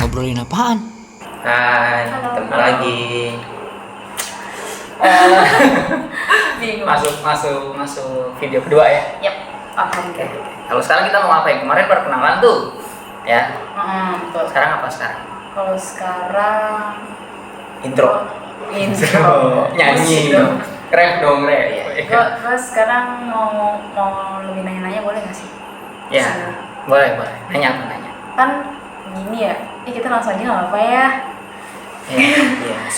Ngobrolin apaan? Hai, Halo. ketemu lagi. Bingung. Masuk video kedua ya. Yap. Oke. Kalau sekarang kita mau ngapain? Kemarin perkenalan tuh, ya. Betul. Sekarang apa sekarang? Kalau sekarang Intro. Nyanyi. Musik dong. Rap dong, rap. Gue sekarang mau lebih nanya-nanya boleh nggak sih? Ya, boleh. Nanya apa nanya? Kan gini ya, kita langsung aja nggak apa ya. Iya.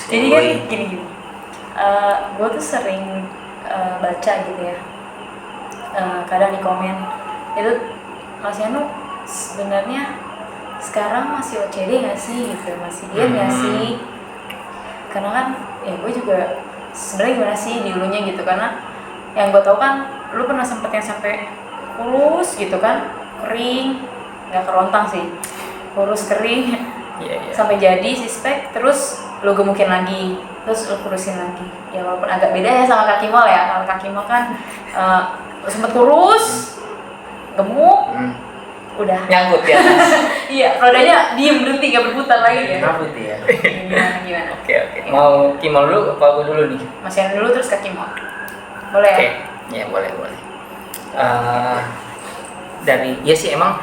Jadi kan gini. Gue tuh sering baca gitu ya. Kadang di komen itu Mas Yanu sebenarnya sekarang masih OCD nggak sih gitu, masih diet nggak sih? Karena kan ya gue juga sebenarnya gimana sih di dulunya gitu, karena yang gue tau kan lu pernah sempet yang sampai kurus gitu kan, kering, nggak kerontang sih, kurus kering. Iya. Sampai jadi sispek, terus lu gemukin lagi, terus lu kurusin lagi. Ya walaupun agak beda ya sama Kak Kimol ya. Kalau Kak Kimol kan sempet kurus, gemuk, udah Nyangkut ya. iya, rodanya diem berhenti gak berputar lagi ya. Nyangkut ya. Gimana? Oke. Mau Kimol dulu apa gue dulu nih? Mas Yan dulu terus Kak Kimol. Boleh ya? Oke, ya boleh. Ya sih emang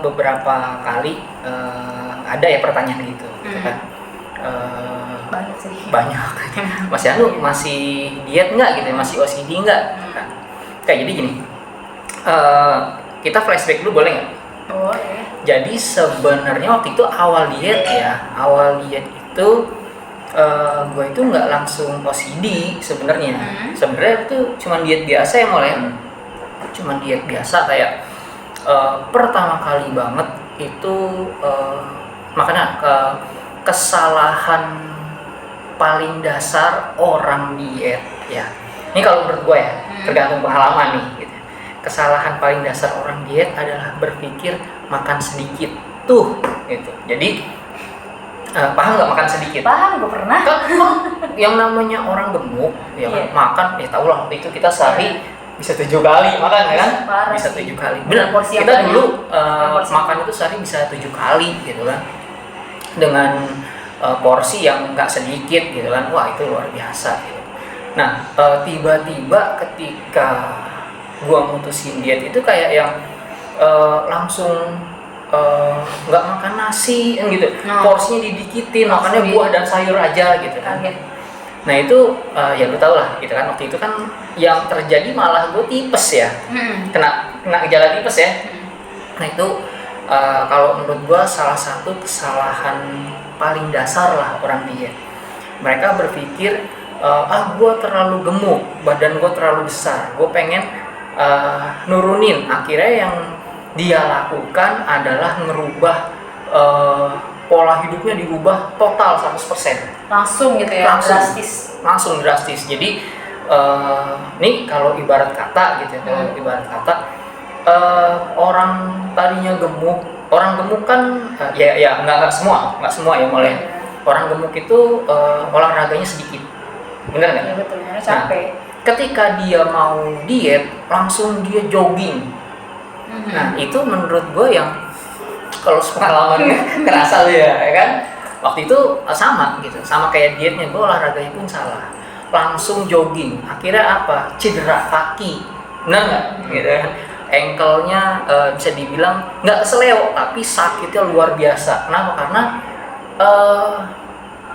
beberapa kali ada ya pertanyaan gitu kan. Banyak sih. Banyak. Mas Yanu masih diet nggak gitu? Masih OCD nggak? Kan? Kayak jadi gini. Kita flashback dulu boleh nggak? Boleh. Jadi sebenarnya waktu itu awal diet itu gue itu nggak langsung OCD sebenarnya. Sebenarnya itu cuma diet biasa ya mulai. Cuma diet biasa kayak pertama kali banget itu makanya kesalahan paling dasar orang diet ya. Ini kalau menurut gue ya, tergantung pengalaman nih. Gitu. Kesalahan paling dasar orang diet adalah berpikir makan sedikit tuh, gitu. Jadi paham nggak makan sedikit? Paham, gue pernah. Kan yang namanya orang gemuk, ya kan, makan, ya tau lah waktu itu kita sehari bisa 7 kali makan kan? Parah Bisa sih. 7 kali. Benar. Porsi yang Kita banyak. dulu Porsi. makan itu sehari bisa 7 kali gitu kan. Dengan porsi yang nggak sedikit gitu kan. Wah, itu luar biasa gitu. Nah, tiba-tiba ketika gua mutusin diet itu kayak yang langsung nggak makan nasi kan gitu. Porsinya didikitin, makannya buah dan sayur aja gitu kan. Kaget. Nah itu ya lu tau lah gitu kan, waktu itu kan yang terjadi malah gue tipes ya, kena gejala tipes ya. Nah itu kalau menurut gue salah satu kesalahan paling dasar lah orang diet. Mereka berpikir gue terlalu gemuk, badan gue terlalu besar, gue pengen nurunin. Akhirnya yang dia lakukan adalah ngerubah pola hidupnya, dirubah total 100%. Langsung gitu ya, Langsung drastis. Jadi nih kalau ibarat kata gitu ya, orang tadinya gemuk, orang gemuk kan ya nggak semua ya mulai. Orang gemuk itu olahraganya sedikit, bener nggak? Ya betul, capek. Ketika dia mau diet, langsung dia jogging. Nah itu menurut gue yang kalau pengalamannya kerasa ya kan. Waktu itu sama kayak dietnya, gue olahraganya pun salah, langsung jogging. Akhirnya apa? Cedera kaki, benar nggak? Gitu kan? Ankle-nya bisa dibilang nggak seleo, tapi sakitnya luar biasa. Kenapa? Karena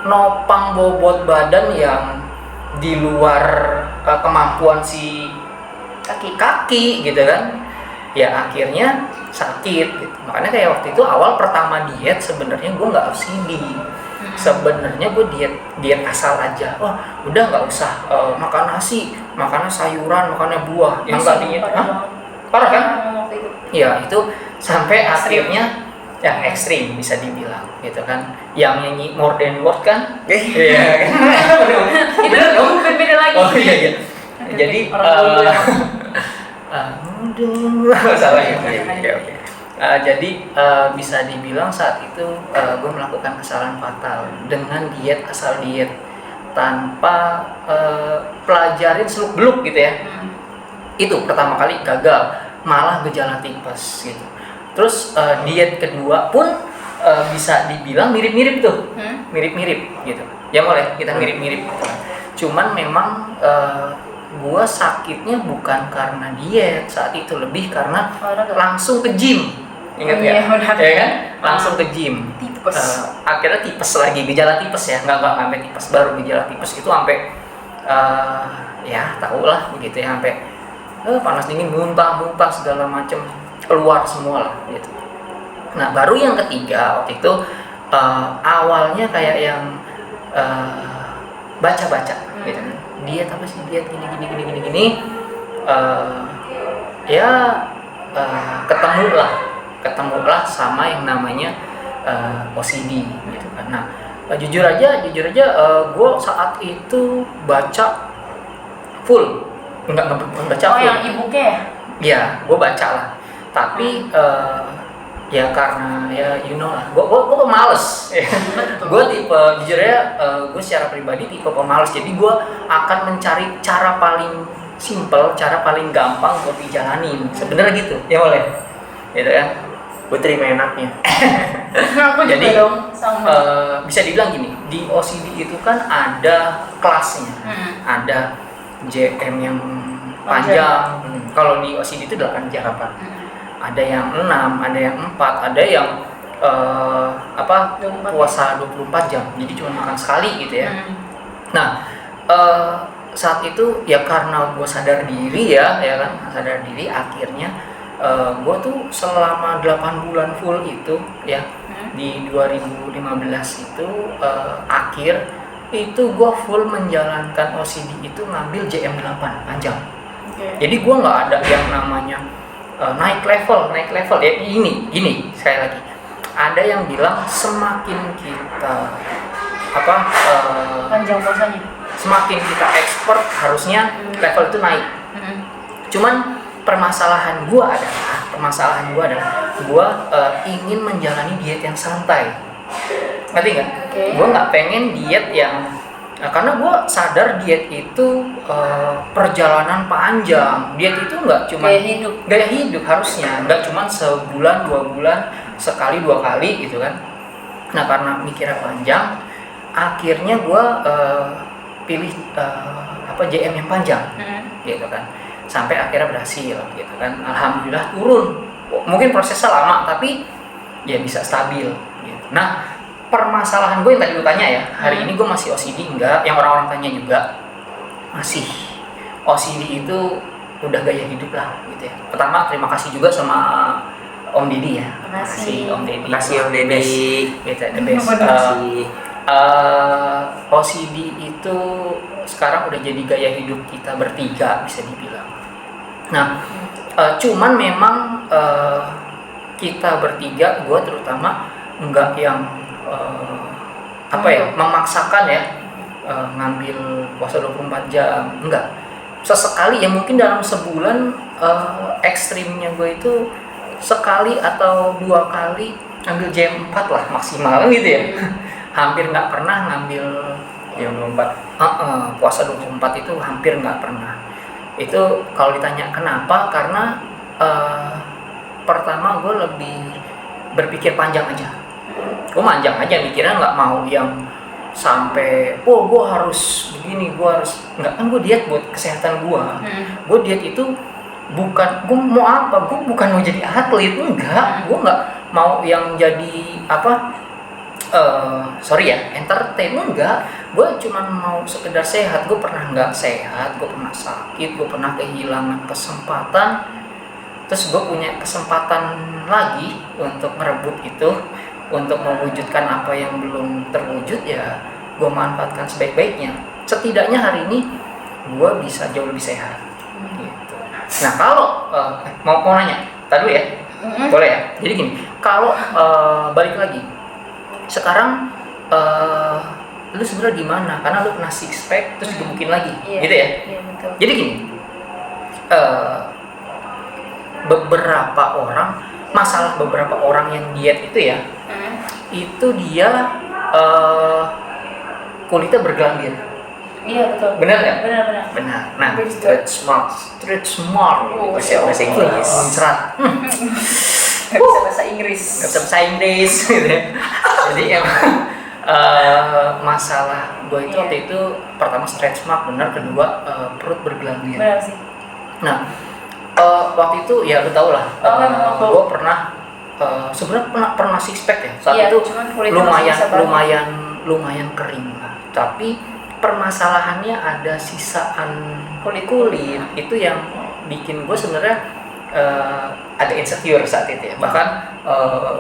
nopang bobot badan yang di luar kemampuan si kaki gitu kan. Ya akhirnya sakit gitu. Makanya kayak waktu itu awal pertama diet sebenarnya gue nggak OCD. Sebenarnya gue diet asal aja. Wah udah nggak usah makan nasi, makannya sayuran, makannya buah. Yang nggak diet, parah kan? Iya itu sampai akhirnya ya ekstrim bisa dibilang gitu kan. Yang nyanyi More Than Words kan? Iya kan? Itu bukan beda lagi. Oh iya. Jadi salah ya. Oke. Jadi bisa dibilang saat itu gue melakukan kesalahan fatal dengan diet asal diet tanpa pelajarin seluk beluk gitu ya. Itu pertama kali gagal, malah gejala tipes gitu. Terus diet kedua pun bisa dibilang mirip-mirip tuh, mirip-mirip gitu. Ya boleh kita mirip-mirip. Gitu. Cuman memang gua sakitnya bukan karena diet saat itu, lebih karena langsung ke gym. Ingat ya? Ya kan? Langsung ke gym. Tipes. Akhirnya tipes lagi, gejala tipes ya, nggak sampai tipes, baru gejala tipes itu sampai ya tau lah begitu ya, sampai panas dingin, muntah segala macem, keluar semua lah gitu. Nah baru yang ketiga waktu itu awalnya kayak yang baca-baca gitu kan, diet apa sih, diet gini ya ketemulah sama yang namanya OCD gitu kan. Nah jujur aja gue saat itu baca full, enggak baca full. Yang e-booknya ya? Ya gue baca lah, tapi ya karena ya you know lah, gue pemalas. Gue tipe, jujur ya, gue secara pribadi tipe pemalas, jadi gue akan mencari cara paling simple, cara paling gampang buat dijalanin sebenarnya gitu ya, boleh gitu kan, gue terima enaknya. Jadi bisa dibilang gini, di OCD itu kan ada kelasnya, ada JM yang panjang. Kalau di OCD itu 8 jam, ada yang 6, ada yang 4, ada yang puasa 24 jam, jadi cuma makan sekali gitu ya. Nah saat itu ya karena gue sadar diri ya kan, sadar diri, akhirnya gue tuh selama 8 bulan full itu ya, di 2015 itu akhir itu gue full menjalankan OCD itu ngambil JM 8 panjang. Jadi gue nggak ada yang namanya naik level ya. Ini sekali lagi, ada yang bilang semakin kita panjang puasanya, semakin kita expert harusnya level itu naik. Cuman permasalahan gue adalah gue ingin menjalani diet yang santai, ngerti nggak? Gue nggak pengen diet yang karena gue sadar diet itu perjalanan panjang. Diet itu nggak cuma gaya hidup harusnya, nggak cuma sebulan 2 bulan sekali 2 kali gitu kan. Nah karena mikirnya panjang, akhirnya gue pilih JM yang panjang gitu kan, sampai akhirnya berhasil gitu kan, alhamdulillah turun. Mungkin prosesnya lama tapi ya bisa stabil gitu. Nah permasalahan gue yang tadi lu tanya ya, hari ini gue masih OCD enggak? Yang orang-orang tanya juga, masih. OCD itu udah gaya hidup lah gitu ya. Pertama terima kasih juga sama Om Deddy ya. Terima kasih Om Deddy. Terima kasih Om Deddy. Gitu, the best. OCD itu sekarang udah jadi gaya hidup kita bertiga bisa dibilang. Nah, cuman memang kita bertiga, gue terutama enggak yang memaksakan ya, ngambil puasa 24 jam, enggak. Sesekali ya, mungkin dalam sebulan ekstrimnya gue itu sekali atau 2 kali ngambil jam 4 lah maksimal gitu ya. Hampir nggak pernah ngambil jam 24. Puasa 24 itu hampir nggak pernah. Itu kalau ditanya kenapa, karena pertama gue lebih berpikir panjang aja. Gue manjang aja mikirnya, nggak mau yang sampai gue harus begini, gue harus nggak, kan gue diet buat kesehatan gue. Gue diet itu bukan gue mau apa, gue bukan mau jadi atlet, enggak. Gue nggak mau yang jadi entertain, enggak. Gue cuma mau sekedar sehat. Gue pernah nggak sehat, gue pernah sakit, gue pernah kehilangan kesempatan, terus gue punya kesempatan lagi untuk merebut itu, untuk mewujudkan apa yang belum terwujud, ya gue manfaatkan sebaik-baiknya. Setidaknya hari ini gue bisa jauh lebih sehat gitu. Nah kalau mau nanya tadi ya, boleh ya. Jadi gini, kalau balik lagi sekarang, lu sebenarnya di mana? Karena lu pernah six pack terus gebukin lagi, gitu ya. Iya, betul. Jadi gini, beberapa orang yang diet itu ya, itu dia kulitnya bergelambir. Iya betul. Benar nggak? Benar. Nah, street smart. Bahasa Inggris. Muncrat. Nggak bisa bahasa Inggris. Nggak bisa bahasa Inggris gitu ya. Jadi emang masalah gue itu waktu itu pertama stretch mark benar, kedua perut bergelambir. Benar sih. Nah waktu itu ya lu tau lah, gue pernah sebenarnya pernah six pack ya saat itu, lumayan kering lah, tapi permasalahannya ada sisaan kulit itu yang bikin gue sebenarnya agak insecure saat itu ya. Bahkan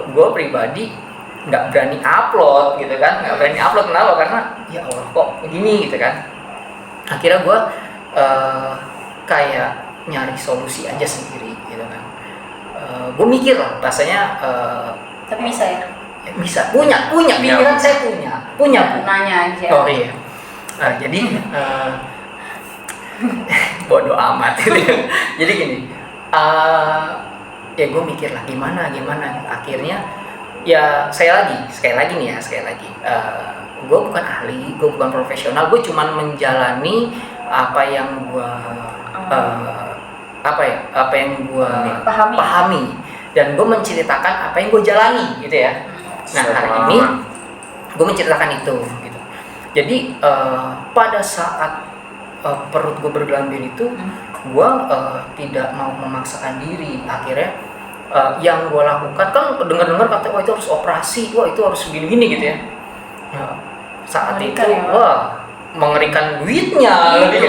gue pribadi nggak berani upload gitu kan, kenapa? Karena ya Allah kok begini gitu kan. Akhirnya gue kayak nyari solusi aja sendiri gitu kan. Gue mikir lah rasanya tapi bisa ya? Bisa, punya pikiran, saya punya Bu. Nanya aja. Oh iya. Jadi bodoh amat gitu. Jadi gini, ya gue mikir lah gimana. Akhirnya ya sekali lagi nih, gue bukan ahli, gue bukan profesional, gue cuman menjalani apa yang gue pahami, dan gue menceritakan apa yang gue jalani gitu ya. Nah hari ini gue menceritakan itu gitu. Jadi pada saat perut gue bergelambir itu, gue tidak mau memaksakan diri. Akhirnya yang gue lakukan kan dengar kata wah itu harus operasi, wah itu harus gini gitu ya. Saat mengerikan itu ya, wah mengerikan duitnya gitu.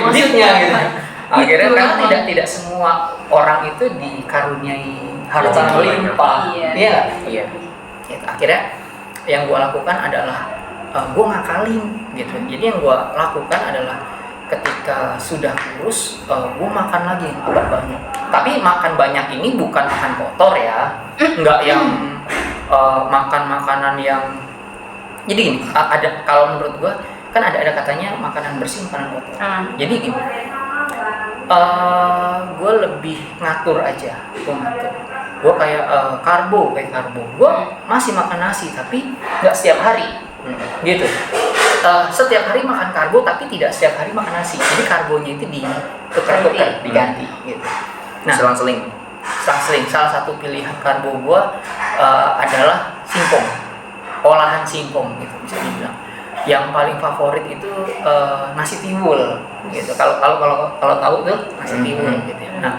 Akhirnya kan tidak semua orang itu dikaruniai harta melimpah. Iya. Gitu. Akhirnya yang gue lakukan adalah gue ngakalin gitu. Jadi yang gue lakukan adalah ketika sudah kurus, gue makan lagi yang agak banyak. Tapi makan banyak ini bukan makan kotor ya, nggak yang makan makanan yang. Jadi gini, ada kalau menurut gue kan ada katanya makanan bersih, makanan kotor. Jadi gini, gue lebih ngatur aja, gue kayak karbo, gue masih makan nasi tapi nggak setiap hari, gitu. Setiap hari makan karbo tapi tidak setiap hari makan nasi. Jadi karbonya itu ditukar-tukar, diganti, gitu. Nah, selang-seling. Salah satu pilihan karbo gue adalah singkong, olahan singkong, gitu bisa dibilang. Yang paling favorit itu nasi tiwul, gitu. Kalau tahu tuh nasi tiwul, gitu ya. Nah,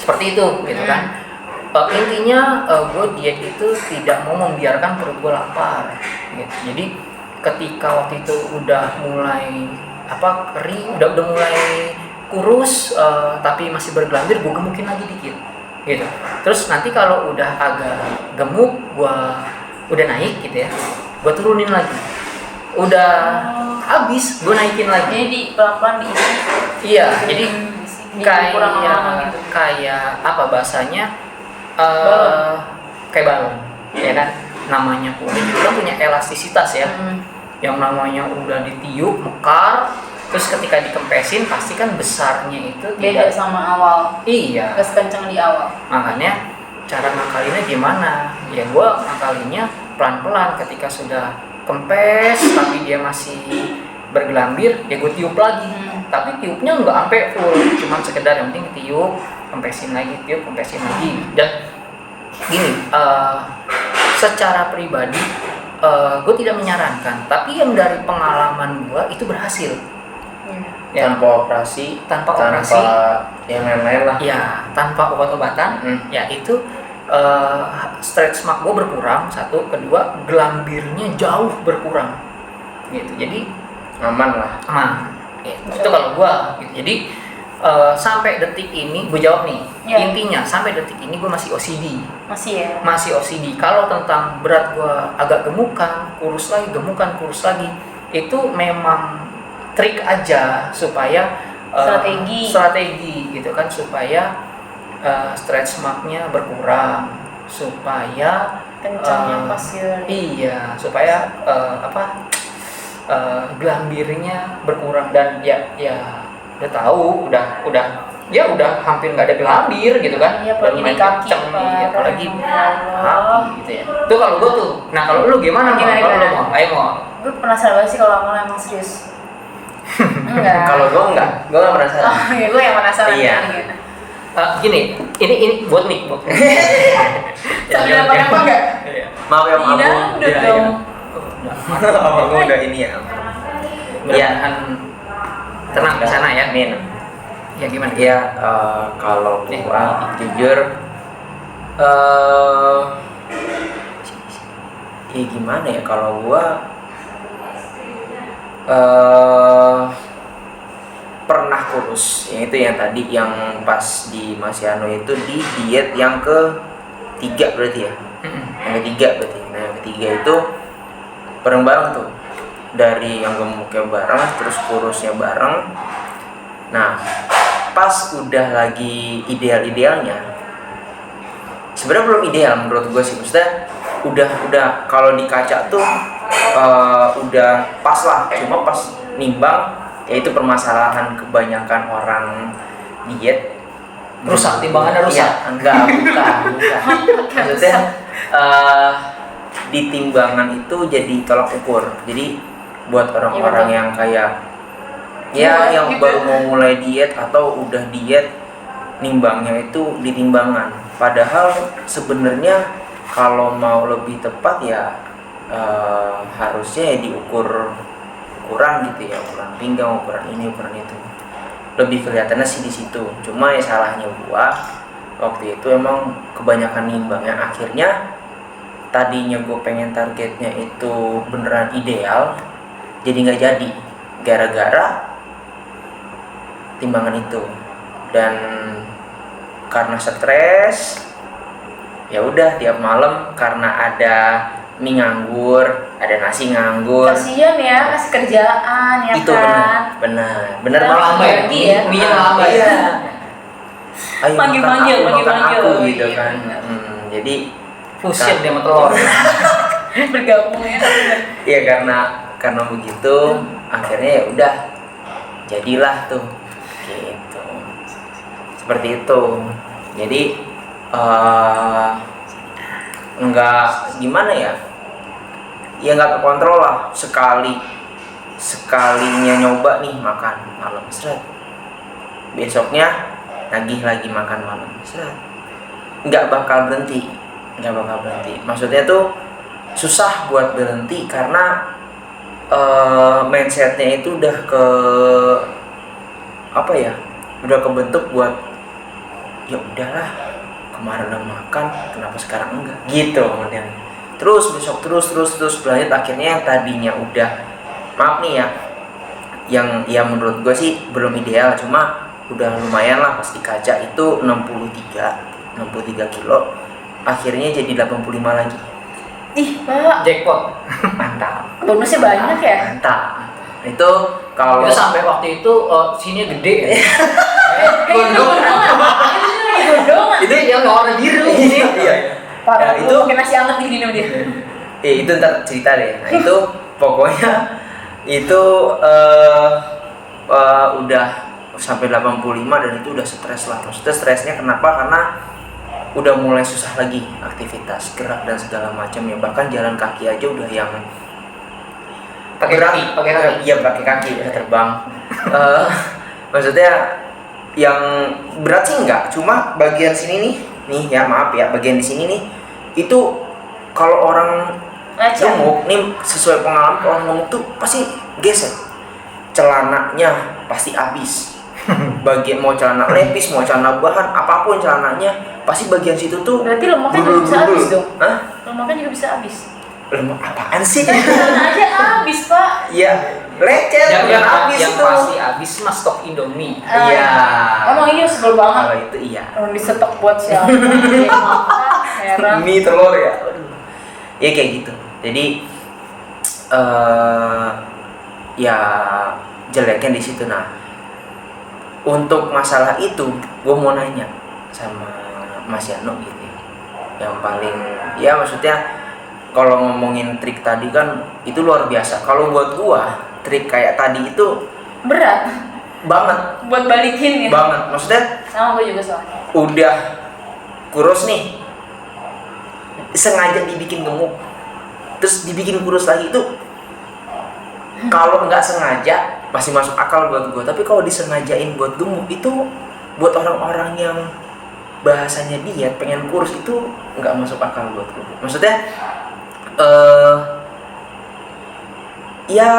seperti itu, gitu kan. Intinya gue diet itu tidak mau membiarkan perut gue lapar, gitu. Jadi ketika waktu itu udah mulai kering, udah mulai kurus, tapi masih bergelambir, gue gemukin lagi dikit, gitu. Terus nanti kalau udah agak gemuk, gue udah naik gitu ya, gue turunin lagi. Udah habis, gue naikin lagi. Jadi pelan-pelan diisi. Iya, jadi kayak apa bahasanya? Kayak balon, ya kan? Namanya kulit itu kan punya elastisitas ya. Yang namanya udah ditiup, mekar, terus ketika dikempesin pasti kan besarnya itu beda sama awal. Iya. Terus kenceng di awal. Makanya cara ngakalinnya gimana? Ya gue ngakalinnya pelan-pelan. Ketika sudah kempes tapi dia masih bergelambir, ya gue tiup lagi. Tapi tiupnya nggak sampai full, cuman sekedar yang penting tiup, kempesin lagi, tiup, kempesin lagi. Dan gini, secara pribadi gue tidak menyarankan, tapi yang dari pengalaman gue itu berhasil. Ya, tanpa operasi yang lain-lain lah. Ya, tanpa obat-obatan, ya itu stretch mark gue berkurang, satu, kedua gelambirnya jauh berkurang, gitu. Jadi aman lah. Gitu. Itu kalau gue, gitu. Jadi sampai detik ini gue jawab nih, intinya sampai detik ini gue masih OCD. Masih OCD. Kalau tentang berat gue agak gemukan, kurus lagi, kurus lagi, itu memang trik aja supaya strategi gitu kan, supaya stretch marknya berkurang, supaya kencangnya pas ya. Iya, supaya gelambirnya berkurang. Dan ya udah tahu, udah hampir nggak ada gelambir gitu kan. Iya, dan main kenceng nih, apalagi kaki gitu ya. Itu kalau gue tuh. Nah kalau lu gimana? Kalau lu mau, ayo mau. Gue penasaran banget sih kalau awalnya emang serius. Enggak. Kalau gue nggak penasaran. Oh iya, gue yang penasaran. Iya. Gini, ini buat nih, buat. Sambil apa enggak? Iya. Maaf ya Om Tidak, Agung. udah dong. Om Agung udah ini ya. Mudah-mudahan tenang di sana ya. Amin. Ya gimana? Ya kalau gua jujur ya gimana ya kalau gua pernah kurus, yang itu yang tadi yang pas di Masiano itu di diet yang ketiga berarti ya. Yang ketiga berarti. Nah, yang ketiga itu bareng-bareng tuh. Dari yang gemuknya bareng, terus kurusnya bareng. Nah, pas udah lagi ideal-idealnya, sebenarnya belum ideal menurut gue sih. Maksudnya udah kalau di kaca tuh udah pas lah. Cuma pas nimbang, yaitu permasalahan kebanyakan orang diet. Rusak, timbangannya rusak. Iya, bukan. Maksudnya di timbangan itu jadi tolak ukur. Jadi buat orang-orang yang kayak yang gitu. baru mau mulai diet atau udah diet, nimbangnya itu di timbangan. Padahal sebenarnya kalau mau lebih tepat ya harusnya ya diukur ukuran gitu ya, ukuran pinggang, ukuran ini, ukuran itu. Lebih kelihatannya sih di situ. Cuma ya salahnya gua waktu itu emang kebanyakan nimbang, yang akhirnya tadinya gue pengen targetnya itu beneran ideal, jadi nggak jadi gara-gara timbangan itu. Dan karena stres, ya udah tiap malam karena ada mie nganggur, ada nasi nganggur. Kasian ya, kasih kerjaan ya Itu kan. benar Nah, Lama ya, iya. mie lama ya. Iya. Ayo Manggil-manggil, makan manggil-manggil. aku gitu Iya, kan. benar. Jadi Fusion dia sama telur. Bergabung ya. ya karena begitu akhirnya ya udah jadilah tuh gitu, seperti itu. Jadi nggak gimana ya nggak kekontrol lah. Sekalinya nyoba nih makan malam seret, besoknya nagih lagi makan malam seret, nggak bakal berhenti. Maksudnya tuh susah buat berhenti karena mindsetnya itu udah udah kebentuk buat ya udahlah, kemarin udah makan kenapa sekarang enggak gitu modelnya. Terus besok terus berlanjut, akhirnya yang tadinya udah, maaf nih ya, yang menurut gue sih belum ideal, cuma udah lumayan lah pas di kaca itu 63 kilo, akhirnya jadi 85 lagi. Ih, Pak. Jackpot. Mantap. Bonusnya banyak ya? Mantap. Itu kalau Itu sampai waktu itu sini gede ya. Gondongan. Itu yang warna biru. iya. Parah, Ya, itu pakai nasi anget di sini sama dia. Itu ntar cerita deh. Nah, itu pokoknya itu udah sampai 85 dan itu udah stres lah. Maksudnya stresnya kenapa? Karena udah mulai susah lagi aktivitas gerak dan segala macam ya. Bahkan jalan kaki aja udah yang Pakai kaki. Iya, pakai kaki ya, terbang. Maksudnya yang berat sih enggak, cuma bagian sini nih ya, maaf ya, bagian di sini nih itu kalau orang gemuk nih, sesuai pengalaman, orang gemuk tuh pasti gesek, celananya pasti habis. Bagian mau celana lepis, mau celana bahan, apapun celananya, pasti bagian situ tuh. Berarti lemaknya juga bisa habis dong. Hah? Lemaknya juga bisa habis. Lemak apaan sih? Kan celana aja habis, Pak. Iya, lecet yang habis yang tuh. pasti habis mah stok Indomie. Iya. Emang ini sebel banget. Kalau itu iya. Orang disetok buat siapa? Dia makan, heran. Mie telur ya. Ya kayak gitu. Jadi ya jeleknya di situ. Nah, untuk masalah itu gue mau nanya sama Mas Yano gitu ya. Yang paling ya maksudnya kalau ngomongin trik tadi kan itu luar biasa. Kalau buat gua trik kayak tadi itu Berat banget buat balikin ya. banget. Maksudnya Sama gue juga soalnya. udah kurus nih, sengaja dibikin gemuk, terus dibikin kurus lagi itu kalau nggak sengaja masih masuk akal buat gue. Tapi kalau disengajain buat gemuk itu buat orang-orang yang bahasanya diet pengen kurus itu nggak masuk akal buatku. Maksudnya ya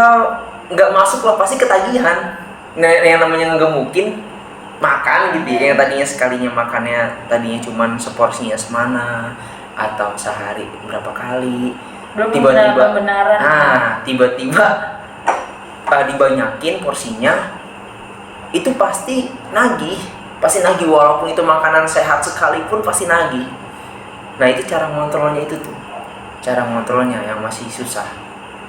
nggak masuk lah, pasti ketagihan. Nah, yang namanya ngegemukin makan gitu ya, yang tadinya sekalinya makannya tadinya cuman seporsinya semana atau sehari berapa kali, Belum tiba-tiba pembenaran. tiba-tiba dibanyakin porsinya, itu pasti nagih walaupun itu makanan sehat sekalipun pasti nagih. Nah, itu cara ngontrolnya, itu tuh cara ngontrolnya yang masih susah.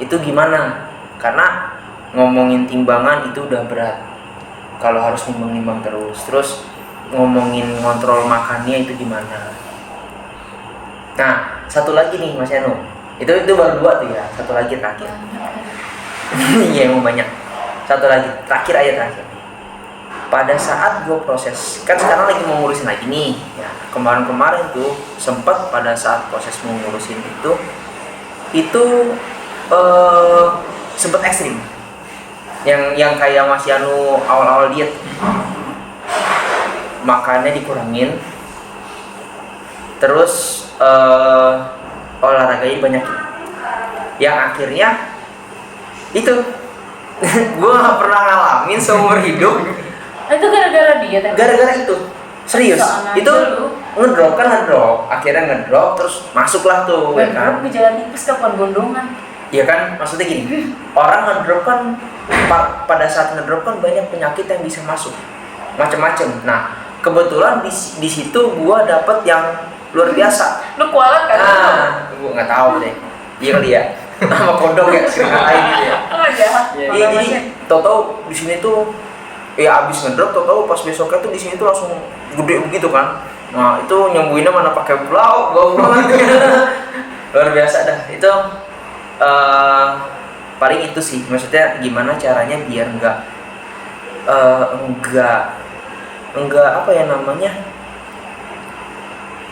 Itu gimana? Karena ngomongin timbangan itu udah berat kalau harus nimbang-nimbang terus ngomongin ngontrol makannya itu gimana. Nah, satu lagi nih Mas Yano, itu baru 2 tuh ya, satu lagi terakhir. Iya, emang banyak. Satu lagi terakhir. Pada saat gue proses, kan sekarang lagi mau ngurusin lagi nih ya, kemarin tuh sempat pada saat proses mau ngurusin itu sempat ekstrim, yang kayak Mas Yanu awal-awal diet, makannya dikurangin, terus olahraganya dibanyakin, yang akhirnya itu gue gak pernah ngalamin seumur hidup. Itu gara-gara diet ya? Gara-gara itu, serius. Itu ngedrop, akhirnya ngedrop, terus masuklah tuh ya kan. Ngedrop gejala tipes kapan gondongan? Ya kan, maksudnya gini, orang ngedrop kan pada saat ngedrop kan banyak penyakit yang bisa masuk, macem-macem. Nah, kebetulan di situ gua dapet yang luar biasa. Lu kualat kan? Gua nggak tahu deh. Iya kali ya. Nama kodok ya, sering ngatain gitu ya. Oh jahat. Iya, jadi tau-tau di sini tuh ya abis ngedrop, tau-tau pas besoknya tuh di sini tuh langsung gede begitu kan. Nah, itu nyembuhinnya mana pakai blau banget. Luar biasa dah. Itu paling itu sih, maksudnya gimana caranya biar enggak apa ya namanya,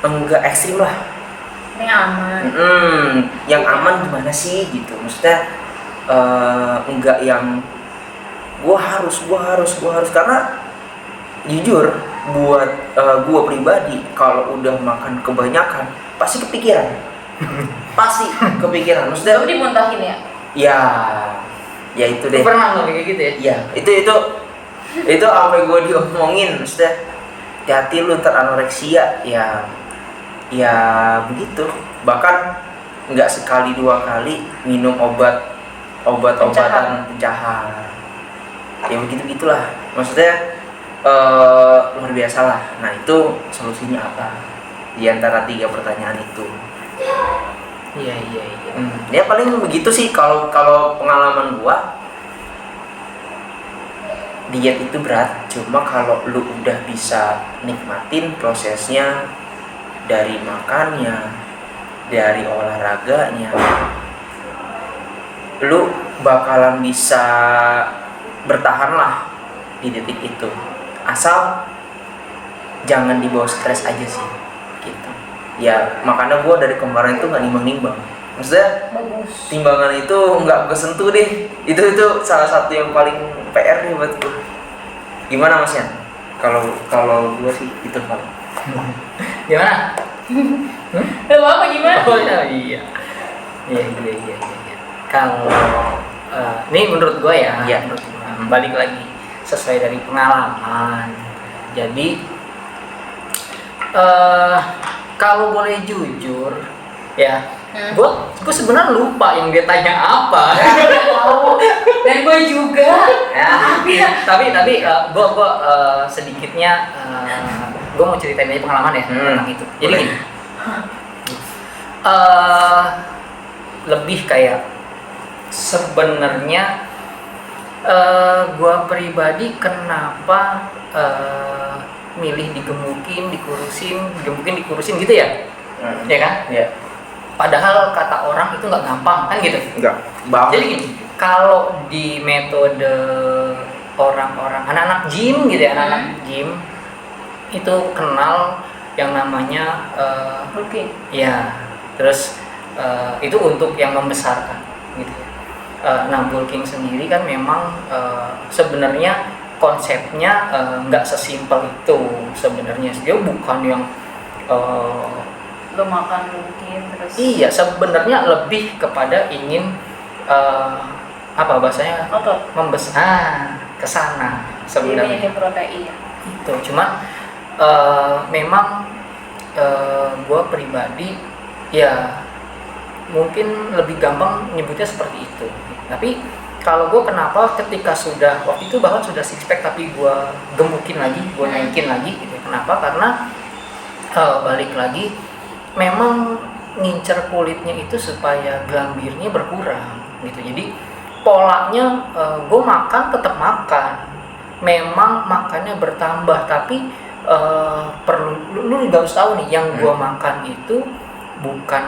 enggak ekstrim lah, Yang aman. yang aman gimana sih gitu, maksudnya enggak yang gua harus karena jujur buat gua pribadi kalau udah makan kebanyakan pasti kepikiran. Maksudnya Tapi dimuntahin ya? ya itu deh. Pernah nggak kayak gitu ya? Iya, itu sampai gue diomongin, maksudnya hati lu teranoreksia, ya begitu. Bahkan nggak sekali 2 kali minum obat-obatan pencahar. Ya begitulah, maksudnya luar biasa lah. Nah, itu solusinya apa di antara 3 pertanyaan itu? Iya. Ya paling begitu sih kalau pengalaman gua. Diet itu berat, cuma kalau lu udah bisa nikmatin prosesnya, dari makannya, dari olahraganya, lu bakalan bisa bertahan lah di titik itu. Asal jangan dibawa stres aja sih gitu. Ya makanya gue dari kemarin tuh gak nimbang-nimbang, maksudnya Bagus. timbangan itu nggak kesentuh deh. Itu salah satu yang paling PR nih buat gue. Gimana Mas Yan? Kalau gue sih itu paling. Gimana? Lu apa gimana? Oh iya. Kalau ini menurut gue ya, Iya. menurut gua, balik lagi sesuai dari pengalaman. Jadi kalau boleh jujur ya, gue sebenarnya lupa yang dia tanya apa. Dan gue juga. Ya, tapi gue sedikitnya gue mau ceritain aja pengalaman ya tentang itu. Jadi gini, lebih kayak sebenarnya gue pribadi kenapa milih digemukin, dikurusin gitu ya, ya kan? Ya. Padahal kata orang itu nggak gampang kan gitu. Enggak. Banget. Jadi gini, kalau di metode orang-orang anak-anak gym gitu ya, anak-anak gym itu kenal yang namanya Oke. ya, terus itu untuk yang membesarkan gitu ya. Nah, bulking sendiri kan memang sebenarnya konsepnya nggak sesimpel itu sebenarnya. Dia bukan yang lo makan mungkin terus iya, sebenarnya lebih kepada ingin apa bahasanya, otot membesar ke sana jadi sebenarnya. banyakin protein. Itu cuma memang gue pribadi ya mungkin lebih gampang nyebutnya seperti itu. Tapi kalau gue kenapa ketika sudah waktu itu bahkan sudah six pack tapi gue gemukin lagi, gue naikin lagi gitu. Kenapa? Karena balik lagi memang ngincer kulitnya itu supaya gambirnya berkurang gitu. Jadi polanya gue makan tetap makan, memang makannya bertambah, tapi perlu lu juga harus tahu nih, yang gue makan itu bukan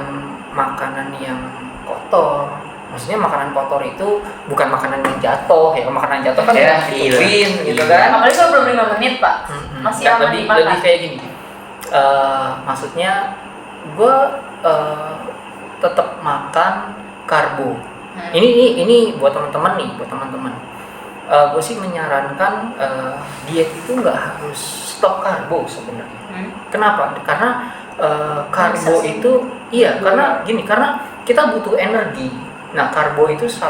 makanan yang kotor. Maksudnya makanan kotor itu bukan makanan yang jatuh ya. Makanan jatuh kan Ya, gituin gitu kan. Apalagi kalau belum 5 menit pak, masih Nggak, aman lebih dimakan. kayak gini. Maksudnya gue tetap makan karbo. Ini buat teman-teman nih, buat teman-teman. Gue sih menyarankan diet itu nggak harus stop karbo sebenarnya. Kenapa? Karena karbo itu iya, karena gini, karena kita butuh energi. Nah, karbo itu salah